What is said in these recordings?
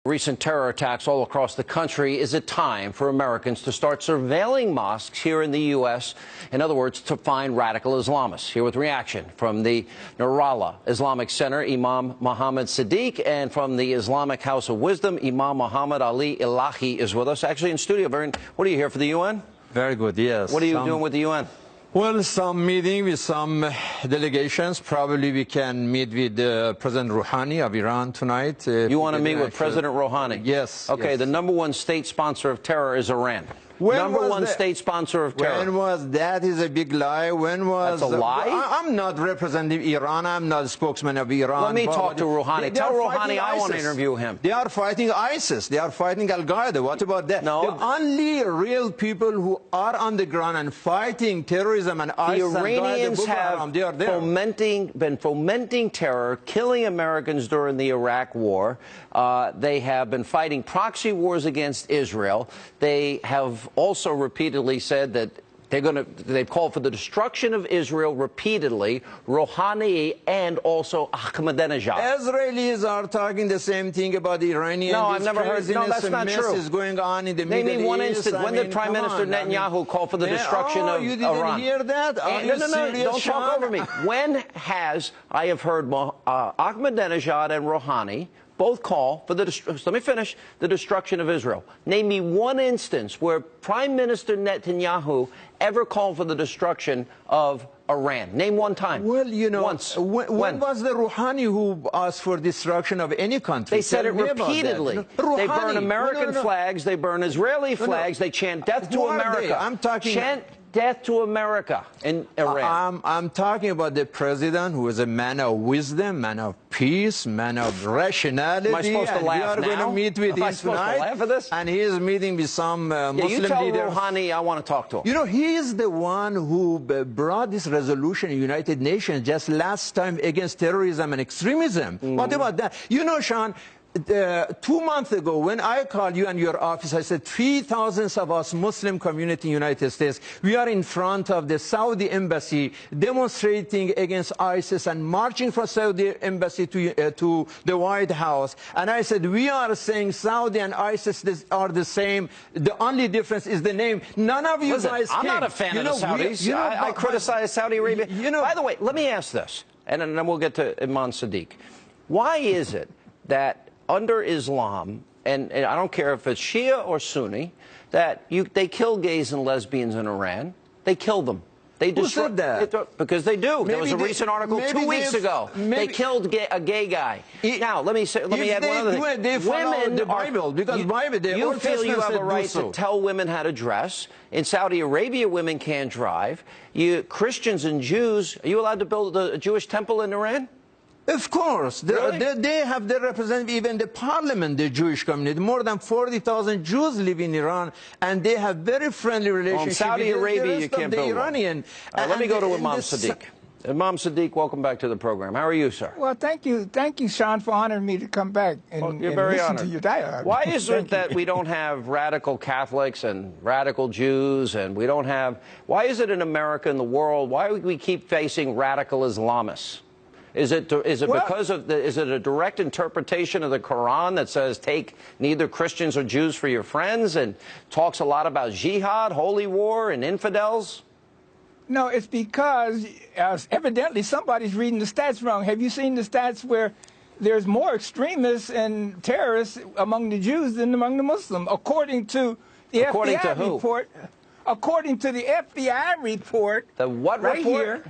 Recent terror attacks all across the country. Is it time for Americans to start surveilling mosques here in the U.S.? In other words, to find radical Islamists. Here with reaction from the Nurullah Islamic Center, Imam Mohammad Siddeeq, and from the Islamic House of Wisdom, Imam Muhammad Ali Elahi is with us, actually in studio. What are you here for, the UN? Very good, yes. What are you doing with the UN? Well, some meeting with some delegations. Probably we can meet with President Rouhani of Iran tonight. You want to meet with President Rouhani? Yes. Okay, yes. The #1 state sponsor of terror is Iran. Number one state sponsor of terror. When was that? Is a big lie. When was... That's a lie? I'm not representing Iran. I'm not a spokesman of Iran. Let me talk to Rouhani. Tell Rouhani I want to interview him. They are fighting ISIS. They are fighting Al-Qaeda. What about that? No. The only real people who are on the ground and fighting terrorism and ISIS, the Iranians have been fomenting terror, killing Americans during the Iraq War. They have been fighting proxy wars against Israel. They have also repeatedly said that they've called for the destruction of Israel repeatedly, Rouhani and also Ahmadinejad. Israelis are talking the same thing about the Iranians. No, I've never heard. No, that's not true. Is going on in the Name Middle me one East. instant. When did Prime Minister Netanyahu call for the destruction of Iran? You didn't hear that? No, don't talk over me. When has I have heard Ahmadinejad and Rouhani both call for the destruction of Israel? Name me one instance where Prime Minister Netanyahu ever called for the destruction of Iran. Name one time. Well, you know, once. When was the Rouhani who asked for destruction of any country? They said it repeatedly. They burn American flags. They burn Israeli flags. They chant death to America. I'm talking... Chant death to America in Iran. I'm talking about the president who is a man of wisdom, man of peace, man of rationality. Am I supposed to laugh now? We are going to meet with him tonight. Laugh at this? And he is meeting with some Muslim leaders. You tell Rouhani I want to talk to him. You know, he is the one who brought this resolution in the United Nations just last time against terrorism and extremism. What about that? You know, Sean, 2 months ago, when I called you and your office, I said 3,000 of us Muslim community in the United States, we are in front of the Saudi embassy demonstrating against ISIS and marching from Saudi embassy to the White House. And I said, we are saying Saudi and ISIS are the same. The only difference is the name. None of you guys I'm came. not a fan of the Saudis. I criticize Saudi Arabia. By the way, let me ask this, and then we'll get to Imam Siddeeq. Why is it that under Islam, and I don't care if it's Shia or Sunni, that they kill gays and lesbians in Iran? They kill them. They Who said that? Because they do. There was a recent article 2 weeks ago. They killed a gay guy. Now, let me add one other thing. They follow the Bible, because you feel you have a right to tell women how to dress. In Saudi Arabia, women can't drive. Christians and Jews, are you allowed to build a Jewish temple in Iran? Of course. Really? They have their representative, even the parliament, the Jewish community. More than 40,000 Jews live in Iran, and they have very friendly relationships in Saudi Arabia, you can't build Iranian. Let me go to Imam Siddeeq. Imam Siddeeq, welcome back to the program. How are you, sir? Well, thank you, Sean, for honoring me to come back and, you're very listen honored. to your dialogue. Why is it that we don't have radical Catholics and radical Jews, and we don't have... Why is it in America and the world, why do we keep facing radical Islamists? Is it because of is it a direct interpretation of the Quran that says take neither Christians or Jews for your friends and talks a lot about jihad, holy war, and infidels? No, it's because evidently somebody's reading the stats wrong. Have you seen the stats where there's more extremists and terrorists among the Jews than among the Muslims, according to the FBI report? According to the FBI report. The what report? Here.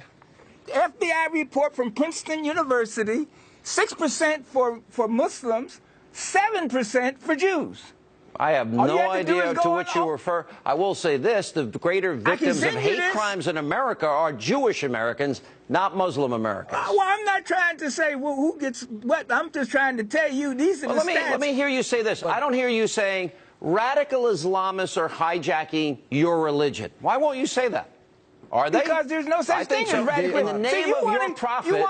FBI report from Princeton University, 6% for Muslims, 7% for Jews. I have no idea to which you refer. I will say this, the greater victims of hate crimes in America are Jewish Americans, not Muslim Americans. Well, I'm not trying to say who gets what. I'm just trying to tell you these are the stats. Let me hear you say this. I don't hear you saying radical Islamists are hijacking your religion. Why won't you say that? Are they? Because there's no such thing as radical. In the name of your prophet,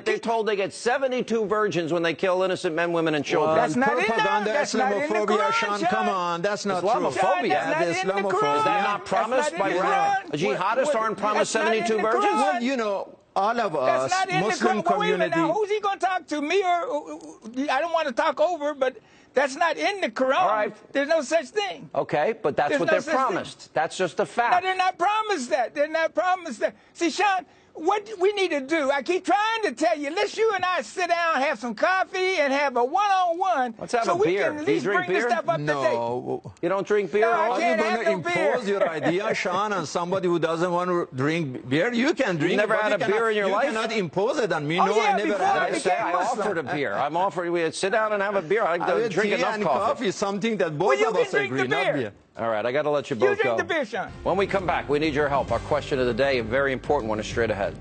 they're told they get 72 virgins when they kill innocent men, women, and children. That's not in there. That's not in the Quran, Sean. Come on, that's not true. Islamophobia. Is that not promised by jihadists? Aren't promised 72 virgins? Well, you know, all of us, That's not in Muslim the Quran. Wait a minute community. now. Who's he going to talk to? Me or I don't want to talk over, but that's not in the Quran. All right. There's no such thing. Okay, but that's There's what no they're such promised. thing. That's just a No, fact. they're not promised that. They're not promised that. See, Sean, what we need to do, I keep trying to tell you, let's you and I sit down, have some coffee, and have a one-on-one. Let's have so a we beer. can at Do you least drink bring this beer? stuff up to date. No. You don't drink beer? No, I at all? Are you can't going have to no beer. impose your idea, Sean, on somebody who doesn't want to drink beer? You can drink. never but had you a beer cannot- in your life? You cannot impose it on me. Oh, No, yeah, I never before had I it. I say I became Muslim. offered a beer. I'm offering. We sit down and have a beer. I like to drink Tea enough and coffee. coffee is something that Well, both you of can us drink agree, the not beer. beer. All right, I got to let you You both drink go. the beer, Sean. When we come back, we need your help. Our question of the day, a very important one, is straight ahead.